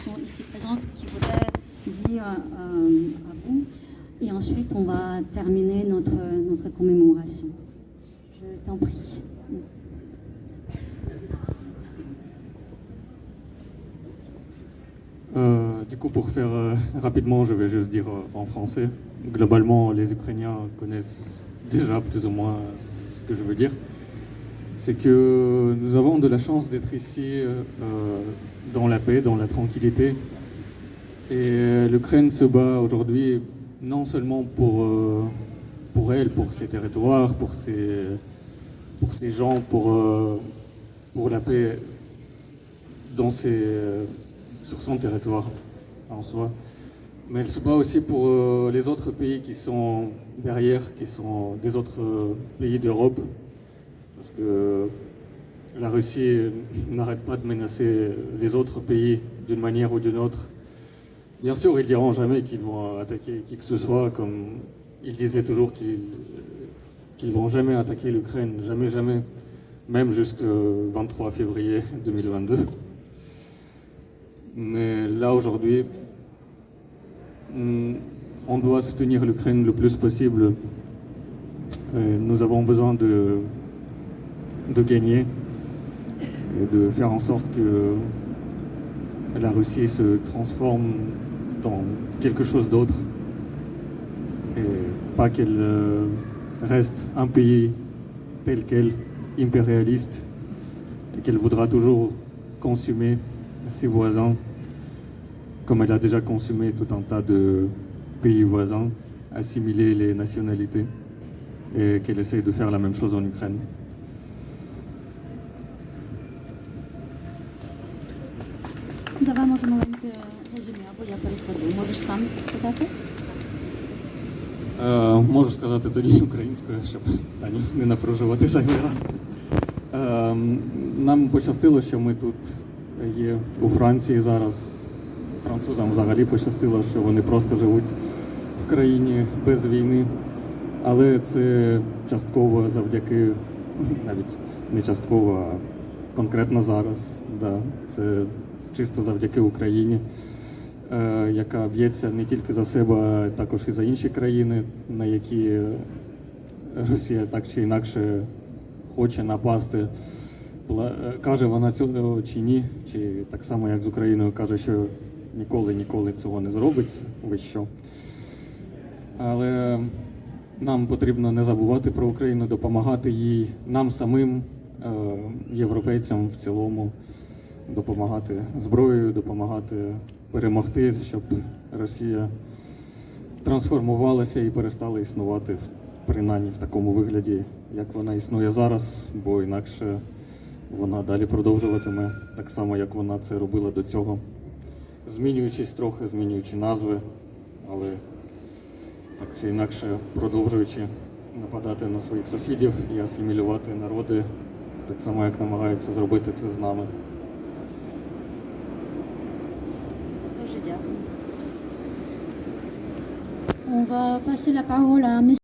sont ici présentes qui voudraient dire à vous. Et ensuite, on va terminer notre commémoration. Je t'en prie. Du coup, pour faire rapidement, je vais juste dire en français. Globalement, les Ukrainiens connaissent déjà plus ou moins ce que je veux dire. C'est que nous avons de la chance d'être ici dans la paix, dans la tranquillité. Et l'Ukraine se bat aujourd'hui non seulement pour elle, pour ses territoires, pour ses gens, pour la paix sur son territoire en soi. Mais elle se bat aussi pour les autres pays qui sont derrière, qui sont des autres pays d'Europe. Parce que la Russie n'arrête pas de menacer les autres pays d'une manière ou d'une autre. Bien sûr, ils diront jamais qu'ils vont attaquer qui que ce soit, comme ils disaient toujours qu'ils vont jamais attaquer l'Ukraine, jamais, jamais, même jusqu'au 23 février 2022. Mais là, aujourd'hui, on doit soutenir l'Ukraine le plus possible. Nous avons besoin de gagner et de faire en sorte que la Russie se transforme dans quelque chose d'autre et pas qu'elle reste un pays tel quel, impérialiste, et qu'elle voudra toujours consommer ses voisins comme elle a déjà consumé tout un tas de pays voisins, assimiler les nationalités, et qu'elle essaye de faire la même chose en Ukraine. Давай, може, маленьке резюме, або я перекладу. Можеш сам сказати? Можу сказати тоді українською, щоб не напружувати зайвий раз. Нам пощастило, що ми тут є у Франції зараз. Французам взагалі пощастило, що вони просто живуть в країні без війни. Але це частково завдяки, навіть не частково, а конкретно зараз. Да, це чисто завдяки Україні, яка б'ється не тільки за себе, а також і за інші країни, на які Росія так чи інакше хоче напасти. Каже вона цього чи ні, чи так само як з Україною каже, що ніколи цього не зробить, ви що. Але нам потрібно не забувати про Україну, допомагати їй, нам самим, європейцям в цілому, допомагати зброєю, допомагати перемогти, щоб Росія трансформувалася і перестала існувати принаймні в такому вигляді, як вона існує зараз, бо інакше вона далі продовжуватиме так само, як вона це робила до цього, змінюючись трохи, змінюючи назви, але так чи інакше продовжуючи нападати на своїх сусідів і асимілювати народи, так само, як намагаються зробити це з нами. Дуже дякую. On va passer la parole à